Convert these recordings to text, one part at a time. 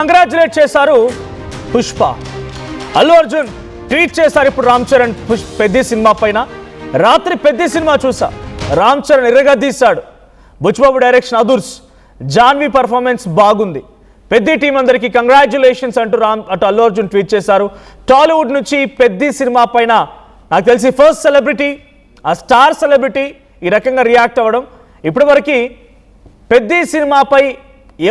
Congratulate చేశారు Pushpa. Allu Arjun tweet చేశారు ఇప్పుడు రామ్ చరణ్ పెద్ది సినిమా పైన. రాత్రి పెద్ది సినిమా చూసా, రామ్ చరణ్ ఎర్రగద్దీశాడు. బుచ్చిబాబు డైరెక్షన్ అదుర్స్, జాన్వి పర్ఫార్మెన్స్ బాగుంది, పెద్ది టీం అందరికీ కంగ్రాచులేషన్స్ అంటూ అటు అల్లు అర్జున్ ట్వీట్ చేశారు. టాలీవుడ్ నుంచి పెద్ది సినిమా పైన నాకు తెలిసి ఫస్ట్ సెలబ్రిటీ, ఆ స్టార్ సెలబ్రిటీ ఈ రకంగా రియాక్ట్ అవ్వడం. ఇప్పటివరకు పెద్ది సినిమాపై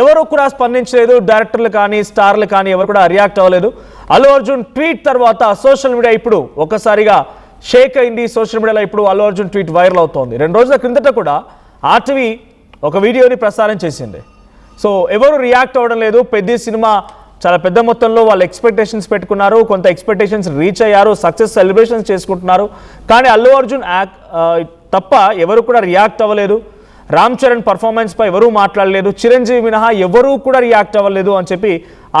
ఎవరు కూడా స్పందించలేదు, డైరెక్టర్లు కానీ స్టార్లు కానీ ఎవరు కూడా రియాక్ట్ అవ్వలేదు. అల్లు అర్జున్ ట్వీట్ తర్వాత సోషల్ మీడియా ఇప్పుడు ఒక్కసారిగా షేక్ అయింది. సోషల్ మీడియాలో ఇప్పుడు అల్లు అర్జున్ ట్వీట్ వైరల్ అవుతోంది. 2 రోజుల క్రిందట కూడా ఆర్టీవీ ఒక వీడియోని ప్రసారం చేసింది. సో ఎవరు రియాక్ట్ అవ్వడం లేదు. పెద్ద సినిమా చాలా పెద్ద మొత్తంలో వాళ్ళు ఎక్స్పెక్టేషన్స్ పెట్టుకున్నారు, కొంత ఎక్స్పెక్టేషన్స్ రీచ్ అయ్యారు, సక్సెస్ సెలబ్రేషన్స్ చేసుకుంటున్నారు. కానీ అల్లు అర్జున్ తప్ప ఎవరు కూడా రియాక్ట్ అవ్వలేదు. రామ్ చరణ్ పర్ఫార్మెన్స్ పై ఎవరూ మాట్లాడలేదు, చిరంజీవి మినహా ఎవరూ కూడా రియాక్ట్ అవ్వలేదు అని చెప్పి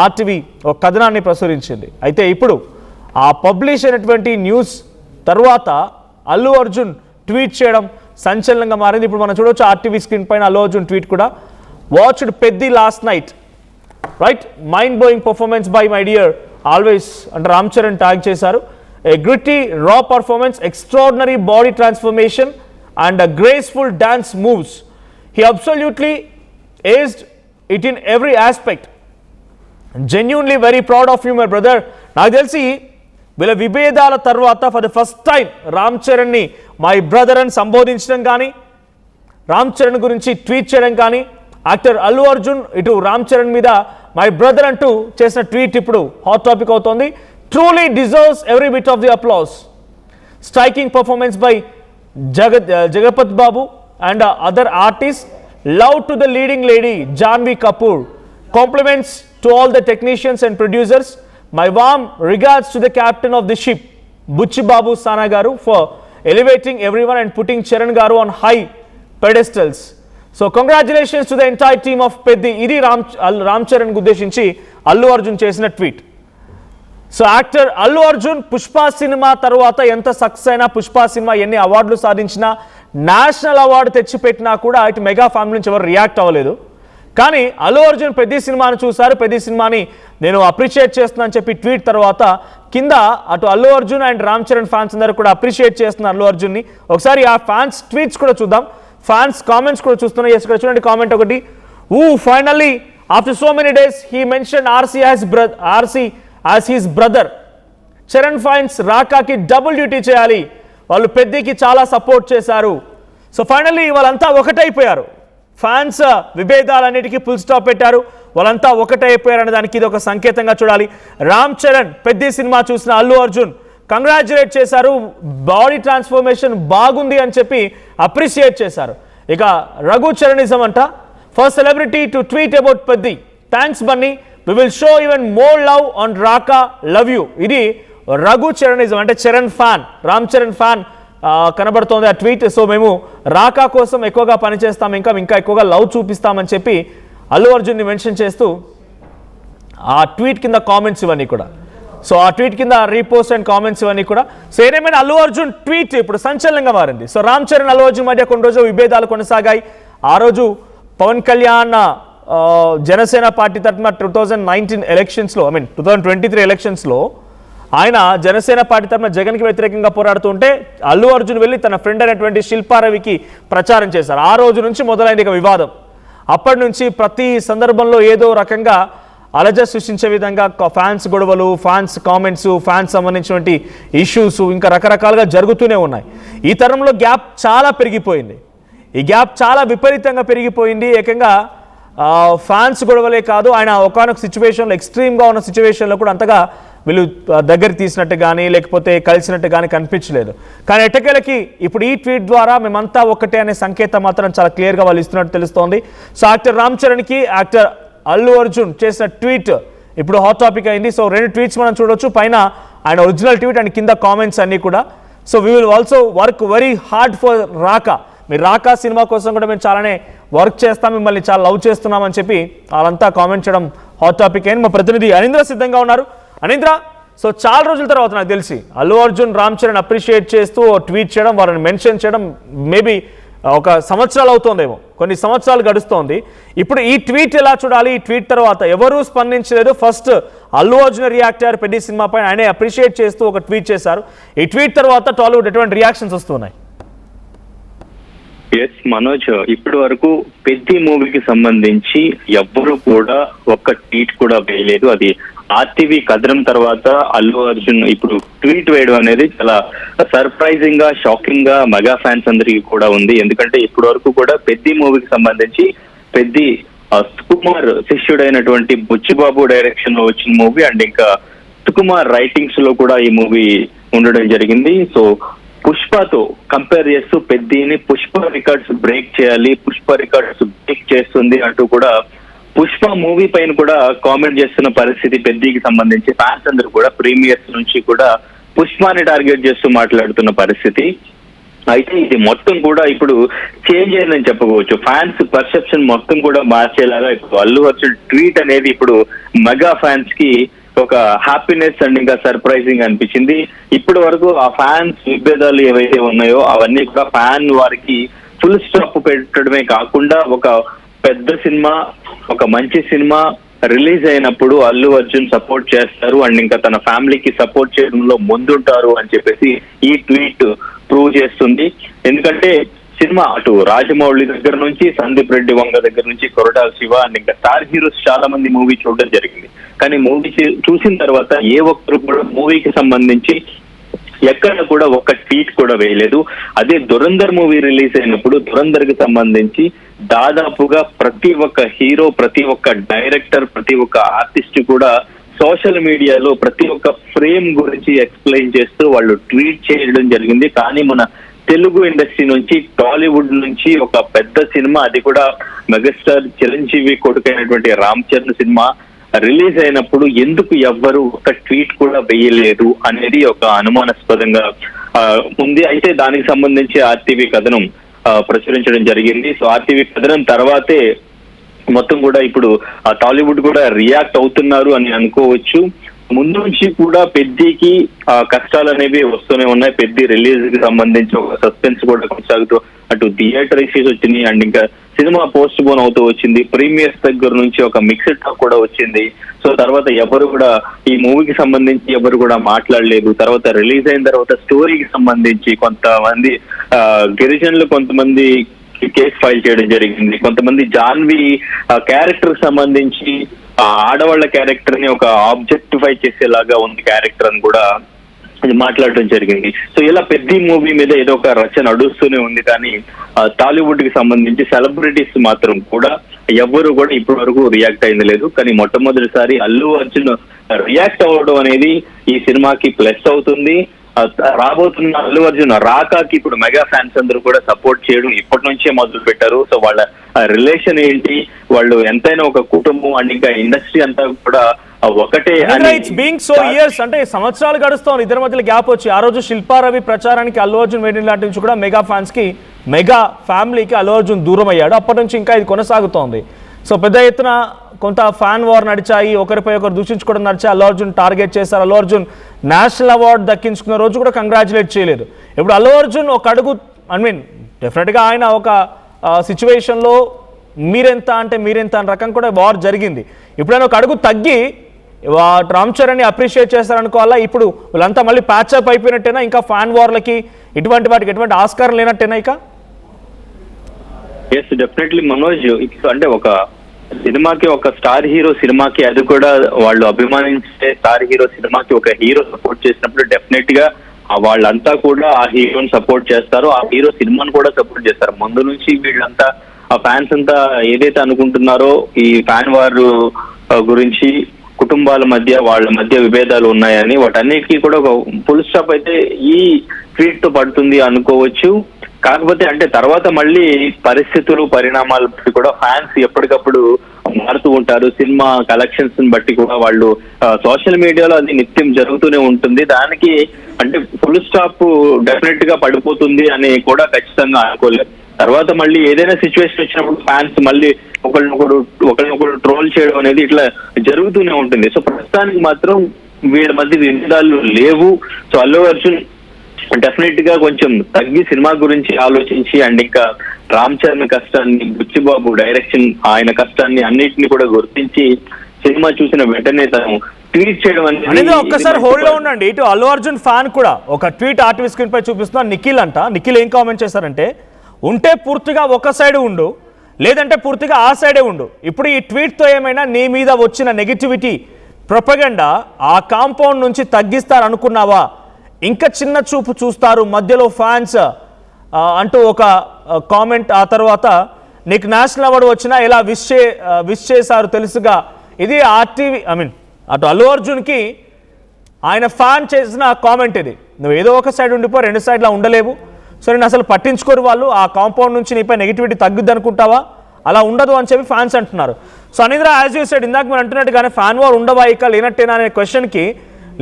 ఆర్టీవీ ఒక కథనాన్ని ప్రచురించింది. అయితే ఇప్పుడు ఆ పబ్లిష్ అయినటువంటి న్యూస్ తర్వాత అల్లు అర్జున్ ట్వీట్ చేయడం సంచలనంగా మారింది. ఇప్పుడు మనం చూడవచ్చు ఆర్టీవీ స్క్రీన్ పైన అల్లు అర్జున్ ట్వీట్ కూడా. Watched Peddi last night, right, mind blowing performance by my dear always అంటే రామ్ చరణ్ ట్యాగ్ చేశారు. ఏ గ్రిటీ రా performance, extraordinary body transformation and a graceful dance moves. He absolutely aced it in every aspect. Genuinely very proud of you, my brother. నాకు తెలిసి వీళ్ళ విభేదాల తర్వాత for the first time Ram చరణ్ని my brother అని సంబోధించడం కానీ, రామ్ చరణ్ గురించి ట్వీట్ చేయడం కానీ, యాక్టర్ అల్లు అర్జున్ ఇటు రామ్ చరణ్ మీద మై బ్రదర్ అంటూ చేసిన ట్వీట్ ఇప్పుడు హాట్ టాపిక్ అవుతోంది. Truly deserves every bit of the applause. Striking performance by Jagapat Babu and other artists. Love to the leading lady Janvi Kapoor. Compliments to all the technicians and producers. My warm regards to the captain of the ship Butchibabu Sana Garu for elevating everyone and putting Charan Garu on high pedestals. So congratulations to the entire team of Peddi. Idi Ram Charan Gudeshinchi Allu Arjun chesina tweet. So actor Allu Arjun Pushpa cinema తర్వాత ఎంత success అయినా, Pushpa cinema ఎన్ని అవార్డులు సాధించినా, national award తెచ్చిపెట్టినా కూడా ఇటు mega family నుంచి ఎవరు react అవ్వలేదు. కానీ అల్లు అర్జున్ పెద్ద సినిమాను చూశారు, పెద్ద సినిమాని నేను అప్రిషియేట్ చేస్తున్నాను చెప్పి ట్వీట్ తర్వాత కింద అటు అల్లు అర్జున్ అండ్ రామ్ చరణ్ ఫ్యాన్స్ అందరూ కూడా అప్రిషియేట్ చేస్తున్నారు అల్లు అర్జున్ని. ఒకసారి ఆ ఫ్యాన్స్ ట్వీట్స్ కూడా చూద్దాం, ఫ్యాన్స్ కామెంట్స్ కూడా చూస్తున్నాం. ఇక్కడ చూడండి కామెంట్ ఒకటి. Finally after so many days he mention RC as his brother. Charan fans రాకాకి డబుల్ డ్యూటీ చేయాలి, వాళ్ళు పెద్దికి చాలా సపోర్ట్ చేశారు. సో ఫైనల్లీ వాళ్ళంతా ఒకటైపోయారు. ఫ్యాన్స్ విభేదాలన్నిటికీ ఫుల్ స్టాప్ పెట్టారు, వాళ్ళంతా ఒకటైపోయారు అనే దానికి ఇది ఒక సంకేతంగా చూడాలి. రామ్ చరణ్ పెద్ది సినిమా చూసిన అల్లు అర్జున్ కంగ్రాచులేట్ చేశారు, బాడీ ట్రాన్స్ఫర్మేషన్ బాగుంది అని చెప్పి అప్రిషియేట్ చేశారు. ఇక రఘు చరణిజం అంట, first celebrity to tweet about Peddi, thanks Bunny, we will show even more love on Raka, love you. ఇది రఘు చరణిజం అంటే చరణ్ ఫ్యాన్, రామ్ చరణ్ ఫ్యాన్ కనబడుతోంది ఆ ట్వీట్. సో మేము రాకా కోసం ఎక్కువగా పనిచేస్తాం, ఇంకా ఎక్కువగా లవ్ చూపిస్తామని చెప్పి అల్లు అర్జున్ని మెన్షన్ చేస్తూ ఆ ట్వీట్ కింద కామెంట్స్ ఇవన్నీ కూడా. సో ఆ ట్వీట్ కింద రీపోస్ట్ అండ్ కామెంట్స్ ఇవన్నీ కూడా. సో ఏదేమైనా అల్లు అర్జున్ ట్వీట్ ఇప్పుడు సంచలనంగా మారింది. సో రామ్ చరణ్ అల్లు అర్జున్ మధ్య కొన్ని రోజులు విభేదాలు కొనసాగాయి. ఆ రోజు పవన్ కళ్యాణ్ జనసేన పార్టీ తరఫున 2019 ఎలక్షన్స్లో 2023 ఎలక్షన్స్లో ఆయన జనసేన పార్టీ తరఫున జగన్కి వ్యతిరేకంగా పోరాడుతుంటే అల్లు అర్జున్ వెళ్ళి తన ఫ్రెండ్ అయినటువంటి శిల్పారవికి ప్రచారం చేశారు. ఆ రోజు నుంచి మొదలైంది ఇక వివాదం. అప్పటి నుంచి ప్రతి సందర్భంలో ఏదో రకంగా అలజ సృష్టించే విధంగా ఫ్యాన్స్ గొడవలు, ఫ్యాన్స్ కామెంట్స్, ఫ్యాన్స్ సంబంధించినటువంటి ఇష్యూస్ ఇంకా రకరకాలుగా జరుగుతూనే ఉన్నాయి. ఈ తరంలో గ్యాప్ చాలా పెరిగిపోయింది. ఈ గ్యాప్ చాలా విపరీతంగా పెరిగిపోయింది. ఏకంగా ఫ్యాన్స్ గొడవలే కాదు, ఆయన ఒకనొక సిచ్యువేషన్లో ఎక్స్ట్రీమ్గా ఉన్న సిచ్యువేషన్లో కూడా అంతగా వీళ్ళు దగ్గర తీసినట్టు కానీ లేకపోతే కలిసినట్టు కానీ కనిపించలేదు. కానీ ఎట్టకేలకి ఇప్పుడు ఈ ట్వీట్ ద్వారా మేమంతా ఒక్కటే అనే సంకేతం మాత్రం చాలా క్లియర్గా వాళ్ళు ఇస్తున్నట్టు తెలుస్తోంది. సో యాక్టర్ రామ్ చరణ్కి యాక్టర్ అల్లు అర్జున్ చేసిన ట్వీట్ ఇప్పుడు హాట్ టాపిక్ అయింది. సో 2 ట్వీట్స్ మనం చూడవచ్చు, పైన ఆయన ఒరిజినల్ ట్వీట్ అండ్ కింద కామెంట్స్ అన్నీ కూడా. So we will also work very hard for Raka, మీరు రాకా సినిమా కోసం కూడా మేము చాలానే వర్క్ చేస్తాం, మిమ్మల్ని చాలా లవ్ చేస్తున్నామని చెప్పి వాళ్ళంతా కామెంట్ చేయడం హాట్ టాపిక్ అయింది. మా ప్రతినిధి అనీంద్ర సిద్ధంగా ఉన్నారు. అనీంద్ర, సో చాలా రోజుల తర్వాత నాకు తెలిసి అల్లు అర్జున్ రామ్ చరణ్ అప్రిషియేట్ చేస్తూ ట్వీట్ చేయడం, వాళ్ళని మెన్షన్ చేయడం, మేబీ ఒక సంవత్సరాలు అవుతోందేమో, కొన్ని సంవత్సరాలు గడుస్తోంది. ఇప్పుడు ఈ ట్వీట్ ఎలా చూడాలి? ఈ ట్వీట్ తర్వాత ఎవరూ స్పందించలేదు. ఫస్ట్ అల్లు అర్జున్ రియాక్ట్ అయ్యారు పెద్ది సినిమా పైన, ఆయనే అప్రిషియేట్ చేస్తూ ఒక ట్వీట్ చేశారు. ఈ ట్వీట్ తర్వాత టాలీవుడ్ ఎటువంటి రియాక్షన్స్ వస్తున్నాయి? ఎస్ మనోజ్, ఇప్పటి వరకు పెద్ది మూవీకి సంబంధించి ఎవ్వరు కూడా ఒక్క ట్వీట్ కూడా వేయలేదు. అది ఆర్టీవీ కథనం తర్వాత అల్లు అర్జున్ ఇప్పుడు ట్వీట్ వేయడం అనేది చాలా సర్ప్రైజింగ్ గా, షాకింగ్ గా మెగా ఫ్యాన్స్ అందరికీ కూడా ఉంది. ఎందుకంటే ఇప్పటి వరకు కూడా పెద్ది మూవీకి సంబంధించి పెద్ది సుకుమార్ శిష్యుడైనటువంటి బుచ్చిబాబు డైరెక్షన్ లో వచ్చిన మూవీ అండ్ ఇంకా సుకుమార్ రైటింగ్స్ లో కూడా ఈ మూవీ ఉండడం జరిగింది. సో పుష్పతో కంపేర్ చేస్తూ పెద్దిని పుష్ప రికార్డ్స్ బ్రేక్ చేయాలి, పుష్ప రికార్డ్స్ బ్రేక్ చేస్తుంది అంటూ కూడా పుష్ప మూవీ పైన కూడా కామెంట్ చేస్తున్న పరిస్థితి పెద్దికి సంబంధించి ఫ్యాన్స్ అందరూ కూడా ప్రీమియర్స్ నుంచి కూడా పుష్పాని టార్గెట్ చేస్తూ మాట్లాడుతున్న పరిస్థితి. అయితే ఇది మొత్తం కూడా ఇప్పుడు చేంజ్ అయిందని చెప్పుకోవచ్చు. ఫ్యాన్స్ పర్సెప్షన్ మొత్తం కూడా మార్చేలాగా ఇప్పుడు అల్లు అర్జున్ ట్వీట్ అనేది ఇప్పుడు మెగా ఫ్యాన్స్ కి ఒక హ్యాపీనెస్ అండ్ ఇంకా సర్ప్రైజింగ్ అనిపించింది. ఇప్పటి వరకు ఆ ఫ్యాన్స్ విభేదాలు ఏవైతే ఉన్నాయో అవన్నీ కూడా ఫ్యాన్ వారికి ఫుల్ స్టాప్ పెట్టడమే కాకుండా ఒక పెద్ద సినిమా, ఒక మంచి సినిమా రిలీజ్ అయినప్పుడు అల్లు అర్జున్ సపోర్ట్ చేస్తారు అండ్ ఇంకా తన ఫ్యామిలీకి సపోర్ట్ చేయడంలో ముందుంటారు అని చెప్పేసి ఈ ట్వీట్ ప్రూవ్ చేస్తుంది. ఎందుకంటే సినిమా అటు రాజమౌళి దగ్గర నుంచి, సందీప్ రెడ్డి వంగ దగ్గర నుంచి, కొరటాల శివ అండ్ ఇంకా స్టార్ హీరోస్ చాలా మంది మూవీ చూడడం జరిగింది. కానీ మూవీ చూసిన తర్వాత ఏ ఒక్కరు కూడా మూవీకి సంబంధించి ఎక్కడ కూడా ఒక్క ట్వీట్ కూడా వేయలేదు. అదే దురంధర్ మూవీ రిలీజ్ అయినప్పుడు దురంధర్ కి సంబంధించి దాదాపుగా ప్రతి ఒక్క హీరో, ప్రతి ఒక్క డైరెక్టర్, ప్రతి ఒక్క ఆర్టిస్ట్ కూడా సోషల్ మీడియాలో ప్రతి ఒక్క ఫ్రేమ్ గురించి ఎక్స్ప్లెయిన్ చేస్తూ వాళ్ళు ట్వీట్ చేయడం జరిగింది. కానీ మన తెలుగు ఇండస్ట్రీ నుంచి, టాలీవుడ్ నుంచి ఒక పెద్ద సినిమా, అది కూడా మెగాస్టార్ చిరంజీవి కొడుకైనటువంటి రామ్ చరణ్ సినిమా రిలీజ్ అయినప్పుడు ఎందుకు ఎవ్వరు ఒక ట్వీట్ కూడా వేయలేదు అనేది ఒక అనుమానాస్పదంగా ఉంది. అయితే దానికి సంబంధించి ఆర్టీవీ కథనం ప్రచురించడం జరిగింది. సో ఆర్టీవీ కథనం తర్వాతే మొత్తం కూడా ఇప్పుడు టాలీవుడ్ కూడా రియాక్ట్ అవుతున్నారు అని అనుకోవచ్చు. ముందు నుంచి కూడా పెద్దికి కష్టాలు అనేవి వస్తూనే ఉన్నాయి. పెద్ది రిలీజ్ కి సంబంధించి ఒక సస్పెన్స్ కూడా కొనసాగుతూ అటు థియేటర్ ఇష్యూస్ వచ్చినాయి అండ్ ఇంకా సినిమా పోస్ట్ పోన్ అవుతూ వచ్చింది. ప్రీమియర్స్ దగ్గర నుంచి ఒక మిక్స్డ్ టాక్ కూడా వచ్చింది. సో తర్వాత ఎవరు కూడా ఈ మూవీకి సంబంధించి ఎవరు కూడా మాట్లాడలేదు. తర్వాత రిలీజ్ అయిన తర్వాత స్టోరీకి సంబంధించి కొంతమంది గిరిజనులు కొంతమంది కేసు ఫైల్ చేయడం జరిగింది. కొంతమంది జాన్వి క్యారెక్టర్ సంబంధించి ఆడవాళ్ల క్యారెక్టర్ ని ఒక ఆబ్జెక్టిఫై చేసేలాగా ఉంది క్యారెక్టర్ అని కూడా మాట్లాడటం జరిగింది. సో ఇలా పెద్ద మూవీ మీద ఏదో ఒక రచ నడుస్తూనే ఉంది. కానీ టాలీవుడ్ కి సంబంధించి సెలబ్రిటీస్ మాత్రం కూడా ఎవ్వరు కూడా ఇప్పటి వరకు రియాక్ట్ అయింది లేదు. కానీ మొట్టమొదటిసారి అల్లు అర్జున్ రియాక్ట్ అవ్వడం అనేది ఈ సినిమాకి ప్లస్ అవుతుంది. రాబోతున్న అల్లు అర్జున్ రాకాకి ఇప్పుడు మెగా ఫ్యాన్స్ అందరూ కూడా సపోర్ట్ చేయడం ఇప్పటి నుంచే మొదలు పెట్టారు. సో వాళ్ళ రిలేషన్ ఏంటి, వాళ్ళు ఎంతైనా ఒక కుటుంబం అండ్ ఇంకా ఇండస్ట్రీ అంతా కూడా ఒకటే. బీయింగ్ సో ఇయర్స్ అంటే సంవత్సరాలు గడుస్తోంది, ఇద్దరి మధ్యలో గ్యాప్ వచ్చి. ఆ రోజు శిల్పారవి ప్రచారానికి అల్లు అర్జున్ వేడిన లాంటి నుంచి కూడా మెగా ఫ్యాన్స్ కి, మెగా ఫ్యామిలీకి అల్లు అర్జున్ దూరం అయ్యాడు. అప్పటి నుంచి ఇంకా ఇది కొనసాగుతోంది. సో పెద్ద ఎత్తున కొంత ఫ్యాన్ వార్ నడిచాయి, ఒకరిపై ఒకరు దూషించుకోవడం నడిచాయి. అల్లు అర్జున్ టార్గెట్ చేశారు. అల్లు అర్జున్ నేషనల్ అవార్డు దక్కించుకున్న రోజు కూడా కంగ్రాచులేట్ చేయలేదు. ఇప్పుడు అల్లు అర్జున్ ఒక అడుగు, డెఫినెట్గా ఆయన ఒక సిచ్యువేషన్లో మీరెంత అంటే మీరెంత అనే రకం కూడా వార్ జరిగింది. ఇప్పుడైనా ఒక అడుగు తగ్గి రామ్ చరణ్ని అప్రిషియేట్ చేస్తారనుకోవాలా? ఇప్పుడు వీళ్ళంతా మళ్ళీ ప్యాచప్ అయిపోయినట్టేనా? ఇంకా ఫ్యాన్ వార్లకి ఇటువంటి వాటికి ఎటువంటి ఆస్కారం లేనట్టేనా ఇక? ఎస్ డెఫినెట్లీ మనోజ్, అంటే ఒక సినిమాకి, ఒక స్టార్ హీరో సినిమాకి, అది కూడా వాళ్ళు అభిమానించే స్టార్ హీరో సినిమాకి ఒక హీరో సపోర్ట్ చేసినప్పుడు డెఫినెట్ గా వాళ్ళంతా కూడా ఆ హీరోని సపోర్ట్ చేస్తారు, ఆ హీరో సినిమాను కూడా సపోర్ట్ చేస్తారు. ముందు నుంచి వీళ్ళంతా ఆ ఫ్యాన్స్ అంతా ఏదైతే అనుకుంటున్నారో ఈ ఫ్యాన్ వార్ గురించి, కుటుంబాల మధ్య వాళ్ళ మధ్య విభేదాలు ఉన్నాయని, వాటన్నిటికీ కూడా ఒక ఫుల్ స్టాప్ అయితే ఈ ట్వీట్ తో పడుతుంది అనుకోవచ్చు. కాకపోతే అంటే తర్వాత మళ్ళీ పరిస్థితులు, పరిణామాలు బట్టి కూడా ఫ్యాన్స్ ఎప్పటికప్పుడు మారుతూ ఉంటారు. సినిమా కలెక్షన్స్ బట్టి కూడా వాళ్ళు సోషల్ మీడియాలో అది నిత్యం జరుగుతూనే ఉంటుంది. దానికి అంటే ఫుల్ స్టాప్ డెఫినెట్ గా పడిపోతుంది అని కూడా ఖచ్చితంగా అనుకోలేదు. తర్వాత మళ్ళీ ఏదైనా సిచ్యువేషన్ వచ్చినప్పుడు ఫ్యాన్స్ మళ్ళీ ఒకరినొకరు ట్రోల్ చేయడం అనేది ఇట్లా జరుగుతూనే ఉంటుంది. సో ప్రస్తుతానికి మాత్రం వీళ్ళ మధ్య విభేదాలు లేవు. సో అల్లు అర్జున్ డెఫినెట్ గా కొంచెం తగ్గి సినిమా గురించి ఆలోచించి అండ్ ఇంకా రామ్ చరణ్ కష్టాన్ని, బుచ్చిబాబు డైరెక్షన్ ఆయన కష్టాన్ని అన్నిటిని కూడా గుర్తించి సినిమా చూసిన వెంటనే తను ట్వీట్ చేయడం అనేది ఒక్కసారి హోల్డ్ లో ఉండండి. ఇటు అల్లు అర్జున్ ఫ్యాన్ కూడా ఒక ట్వీట్ ఆర్టీవీ స్క్రీన్ పై చూపిస్తున్నా. నిఖిల్ అంట. నిఖిల్ ఏం కామెంట్ చేశారంటే, ఉంటే పూర్తిగా ఒక సైడ్ ఉండు, లేదంటే పూర్తిగా ఆ సైడే ఉండు. ఇప్పుడు ఈ ట్వీట్తో ఏమైనా నీ మీద వచ్చిన నెగిటివిటీ ప్రొపగండా ఆ కాంపౌండ్ నుంచి తగ్గిస్తారు అనుకున్నావా? ఇంకా చిన్న చూపు చూస్తారు మధ్యలో ఫ్యాన్స్ అంటూ ఒక కామెంట్. ఆ తర్వాత నీకు నేషనల్ అవార్డు వచ్చినా ఎలా విష్ చేశారు తెలుసుగా. ఇది ఆర్టీవీ అటు అల్లు అర్జున్కి ఆయన ఫ్యాన్ చేసిన కామెంట్ ఇది. నువ్వు ఏదో ఒక సైడ్ ఉండిపో, రెండు సైడ్లా ఉండలేవు. సో నేను అసలు పట్టించుకోరు వాళ్ళు. ఆ కాంపౌండ్ నుంచి నీపై నెగిటివిటీ తగ్గుద్ది అనుకుంటావా? అలా ఉండదు అని చెప్పి ఫ్యాన్స్ అంటున్నారు. సో అనింద్ర, యాజ్ యూ సెడ్, ఇందాక మీరు అంటున్నట్టుగానే ఫ్యాన్ వార్ ఉండవా ఇక లేనట్టేనా అనే క్వశ్చన్కి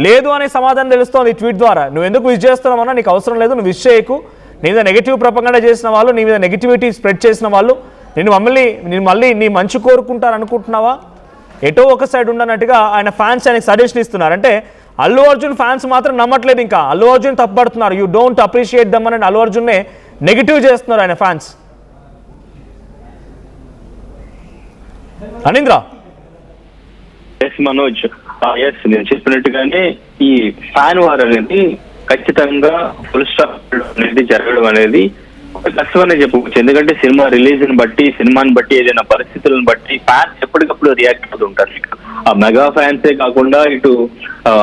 లేదు అనే సమాధానం తెలుస్తోంది ఈ ట్వీట్ ద్వారా. నువ్వు ఎందుకు విష్ చేస్తున్నావన్నా నీకు అవసరం లేదు, నువ్వు విష్ చేయకు. నీ మీద నెగిటివ్ ప్రపంచంగా చేసిన వాళ్ళు, నీ మీద నెగిటివిటీ స్ప్రెడ్ చేసిన వాళ్ళు నేను మళ్ళీ నీ మంచి కోరుకుంటారు అనుకుంటున్నావా? ఎటో ఒక సైడ్ ఉండనట్టుగా ఆయన ఫ్యాన్స్ ఆయనకి సజెషన్ ఇస్తున్నారు. అంటే అల్లు అర్జున్ ఫ్యాన్స్ మాత్రం నమ్మట్లేదు, ఇంకా అల్లు అర్జున్ తప్పుపడుతున్నారు. యూ డోంట్ అప్రిషియేట్ దమ్ అని అల్లు అర్జున్నే నెగిటివ్ చేస్తున్నారు ఆయన ఫ్యాన్స్. అనీంద్ర, మనోజ్, నేను చెప్పినట్టుగానే ఈ ఫ్యాన్ వార్ అనేది ఖచ్చితంగా ఫుల్ స్టాప్ అనేది జరగడం అనేది కష్టమనే చెప్పుకోవచ్చు. ఎందుకంటే సినిమా రిలీజ్ ని బట్టి, సినిమాని బట్టి, ఏదైనా పరిస్థితులను బట్టి ఫ్యాన్స్ ఎప్పటికప్పుడు రియాక్ట్ అవుతుంటారు. ఆ మెగా ఫ్యాన్సే కాకుండా ఇటు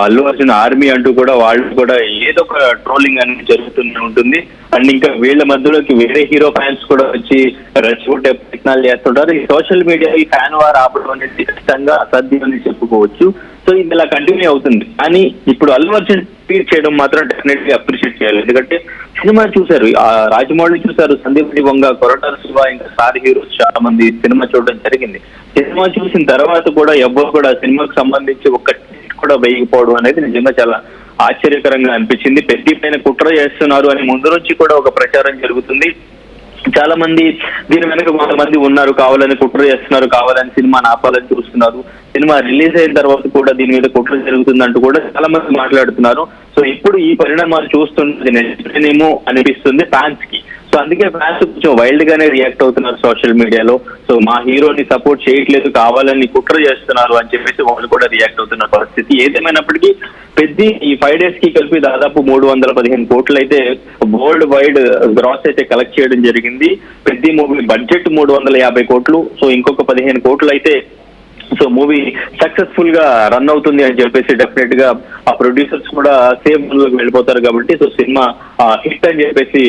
అల్లు అర్జున్ ఆర్మీ అంటూ కూడా వాళ్ళు కూడా ఏదో ఒక ట్రోలింగ్ అనేది జరుగుతూనే ఉంటుంది. అండ్ ఇంకా వీళ్ళ మధ్యలోకి వేరే హీరో ఫ్యాన్స్ కూడా వచ్చి రెచ్చగొట్టే ప్రయత్నాలు చేస్తుంటారు. ఈ సోషల్ మీడియా ఈ ఫ్యాన్ వార్ ఆపడం అనేది ఖచ్చితంగా అసాధ్యం అని చెప్పుకోవచ్చు. సో ఇది ఇలా కంటిన్యూ అవుతుంది. కానీ ఇప్పుడు అల్లు అర్జున్ ట్వీట్ చేయడం మాత్రం డెఫినెట్ గా అప్రిషియేట్ చేయాలి. ఎందుకంటే సినిమా చూశారు, రాజమౌళి చూశారు, సందీప్ వంగ, కొరటాల శివ, ఇంకా స్టార్ హీరోస్ చాలా మంది సినిమా చూడడం జరిగింది. సినిమా చూసిన తర్వాత కూడా ఎవ్వరు కూడా సినిమాకు సంబంధించి ఒక్క ట్వీట్ కూడా వేయకపోవడం అనేది నిజంగా చాలా ఆశ్చర్యకరంగా అనిపించింది. పెద్ద పైన కుట్ర చేస్తున్నారు అని ముందు నుంచి కూడా ఒక ప్రచారం జరుగుతుంది. చాలా మంది దీని వెనక కొంతమంది ఉన్నారు, కావాలని కుట్ర చేస్తున్నారు, కావాలని సినిమాని ఆపాలని చూస్తున్నారు. సినిమా రిలీజ్ అయిన తర్వాత కూడా దీని మీద కుట్ర జరుగుతుందంటూ కూడా చాలా మంది మాట్లాడుతున్నారు. సో ఇప్పుడు ఈ పరిణామాలు చూస్తున్నది నిజమేమో అనిపిస్తుంది ఫ్యాన్స్ కి. సో అందుకే ఫ్యాన్స్ కొంచెం వైల్డ్ గానే రియాక్ట్ అవుతున్నారు సోషల్ మీడియాలో. సో మా హీరోని సపోర్ట్ చేయట్లేదు, కావాలని కుట్ర చేస్తున్నారు అని చెప్పేసి వాళ్ళు కూడా రియాక్ట్ అవుతున్న పరిస్థితి. ఏదేమైనప్పటికీ పెద్ద ఈ 5 days కి కలిపి దాదాపు 315 కోట్లు అయితే వరల్డ్ వైడ్ గ్రాస్ అయితే కలెక్ట్ చేయడం జరిగింది. పెద్ద మూవీ బడ్జెట్ 350 కోట్లు. సో ఇంకొక 15 కోట్లు అయితే సో మూవీ సక్సెస్ఫుల్ గా రన్ అవుతుంది అని చెప్పేసి డెఫినెట్ గా ఆ ప్రొడ్యూసర్స్ కూడా సేమ్ లోకి వెళ్ళిపోతారు కాబట్టి సో సినిమా హిట్ అని చెప్పేసి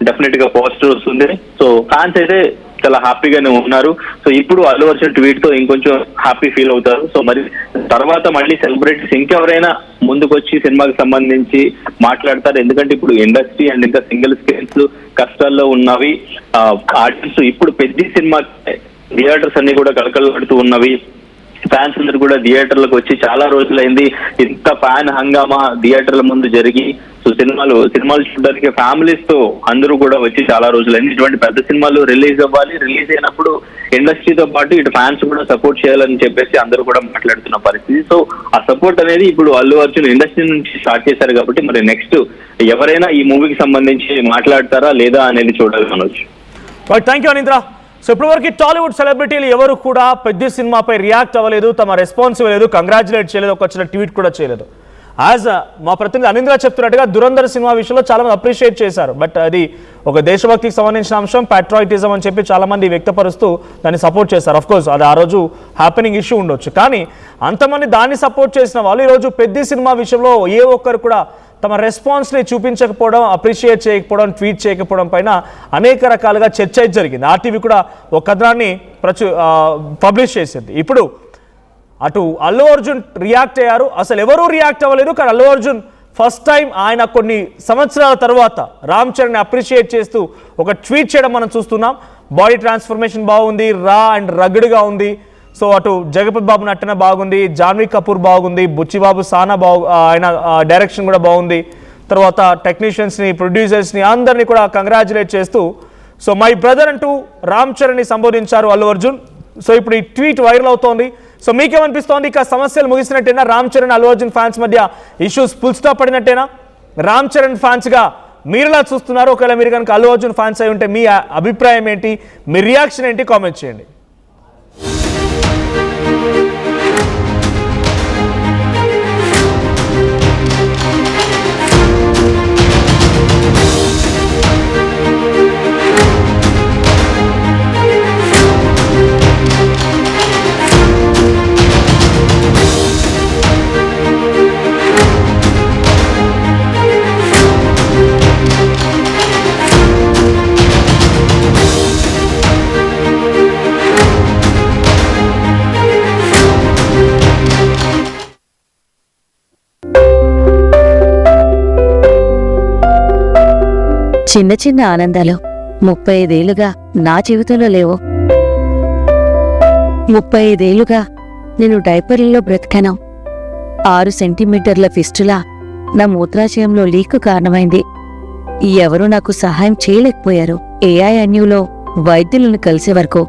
డెఫినెట్ గా పాజిటివ్ వస్తుంది. సో ఫ్యాన్స్ అయితే చాలా హ్యాపీగానే ఉన్నారు. సో ఇప్పుడు అల్లు అర్జున్ ట్వీట్ తో ఇంకొంచెం హ్యాపీ ఫీల్ అవుతారు. సో మరి తర్వాత మళ్ళీ సెలబ్రిటీస్ ఇంకెవరైనా ముందుకొచ్చి సినిమాకి సంబంధించి మాట్లాడతారు. ఎందుకంటే ఇప్పుడు ఇండస్ట్రీ అండ్ ఇంకా సింగిల్ స్క్రీన్స్ కష్టాల్లో ఉన్నవి. ఆడియన్స్ ఇప్పుడు పెద్ద సినిమా థియేటర్స్ అన్ని కూడా కలకలపడుతూ ఉన్నవి. ఫ్యాన్స్ అందరు కూడా థియేటర్లకు వచ్చి చాలా రోజులైంది. ఇంత ఫ్యాన్ హంగామా థియేటర్ల ముందు జరిగి సో సినిమాలు చూడడానికి ఫ్యామిలీస్ తో అందరూ కూడా వచ్చి చాలా రోజులైంది. ఇటువంటి పెద్ద సినిమాలు రిలీజ్ అవ్వాలి, రిలీజ్ అయినప్పుడు ఇండస్ట్రీతో పాటు ఇటు ఫ్యాన్స్ కూడా సపోర్ట్ చేయాలని చెప్పేసి అందరూ కూడా మాట్లాడుతున్న పరిస్థితి. సో ఆ సపోర్ట్ అనేది ఇప్పుడు అల్లు అర్జున్ ఇండస్ట్రీ నుంచి స్టార్ట్ చేశారు కాబట్టి మరి నెక్స్ట్ ఎవరైనా ఈ మూవీకి సంబంధించి మాట్లాడతారా లేదా అనేది చూడాలి Manoj. Thank you Anindra. So ఇప్పటివరకు టాలీవుడ్ సెలబ్రిటీలు ఎవరు కూడా పెద్ద సినిమాపై రియాక్ట్ అవ్వలేదు, తమ రెస్పాన్స్ ఇవ్వలేదు, కంగ్రాచులేట్ చేయలేదు, ఒక చిన్న ట్వీట్ కూడా చేయలేదు. యాజ్ మా ప్రతినిధి అనీంద్ర చెప్తున్నట్టుగా దురంధర్ సినిమా విషయంలో చాలా మంది అప్రిషియేట్ చేశారు. బట్ అది ఒక దేశభక్తికి సంబంధించిన అంశం, ప్యాట్రాయిటిజం అని చెప్పి చాలా మంది వ్యక్తపరుస్తూ దాన్ని సపోర్ట్ చేశారు. అఫ్ కోర్స్ అది ఆ రోజు హ్యాపెనింగ్ ఇష్యూ ఉండొచ్చు. కానీ అంతమంది దాన్ని సపోర్ట్ చేసిన వాళ్ళు ఈరోజు పెద్ద సినిమా విషయంలో ఏ ఒక్కరు కూడా తమ రెస్పాన్స్ని చూపించకపోవడం, అప్రిషియేట్ చేయకపోవడం, ట్వీట్ చేయకపోవడం పైన అనేక రకాలుగా చర్చ జరిగింది. ఆర్టీవీ కూడా ఒక కథనాన్ని పబ్లిష్ చేసింది. ఇప్పుడు అటు అల్లు అర్జున్ రియాక్ట్ అయ్యారు, అసలు ఎవరూ రియాక్ట్ అవ్వలేదు. కానీ అల్లు అర్జున్ ఫస్ట్ టైం ఆయన కొన్ని సంవత్సరాల తర్వాత రామ్ చరణ్ని అప్రిషియేట్ చేస్తూ ఒక ట్వీట్ చేయడం మనం చూస్తున్నాం. బాడీ ట్రాన్స్ఫర్మేషన్ బాగుంది, రా అండ్ రగ్డ్గా ఉంది. సో అటు జగపతి బాబు నటన బాగుంది, జాన్వీ కపూర్ బాగుంది, బుచ్చిబాబు సానా ఆయన డైరెక్షన్ కూడా బాగుంది. తర్వాత టెక్నీషియన్స్ని, ప్రొడ్యూసర్స్ని అందరినీ కూడా కంగ్రాచులేట్ చేస్తూ సో మై బ్రదర్ అంటూ రామ్ చరణ్ని సంబోధించారు అల్లు అర్జున్. సో ఇప్పుడు ఈ ట్వీట్ వైరల్ అవుతోంది. సో మీకేమనిపిస్తోంది? ఇక సమస్యలు ముగిసినట్టేనా? రామ్ చరణ్ అల్లు అర్జున్ ఫ్యాన్స్ మధ్య ఇష్యూస్ ఫుల్ స్టాప్ పడినట్టేనా? రామ్ చరణ్ ఫ్యాన్స్గా మీరులా చూస్తున్నారు? ఒకవేళ మీరు కనుక అల్లు అర్జున్ ఫ్యాన్స్ అయి ఉంటే మీ అభిప్రాయం ఏంటి, మీ రియాక్షన్ ఏంటి, కామెంట్ చేయండి. చిన్న చిన్న ఆనందాలు 35 ఏళ్లుగా నా జీవితంలో లేవు. 35 ఏళ్లుగా నేను డైపర్లలో బ్రతికాను. 6 సెంటీమీటర్ల ఫిస్టులా నా మూత్రాశయంలో లీకు కారణమైంది. ఎవరూ నాకు సహాయం చేయలేకపోయారు. AINUలో వైద్యులను కలిసే వరకు.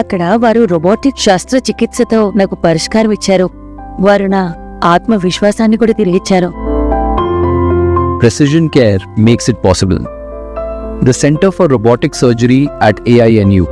అక్కడ వారు రోబోటిక్ శస్త్రచికిత్సతో నాకు పరిష్కారం ఇచ్చారు. వారు నా ఆత్మవిశ్వాసాన్ని కూడా తిరిగిచ్చారు. Precision care makes it possible. The Center for Robotic Surgery at AINU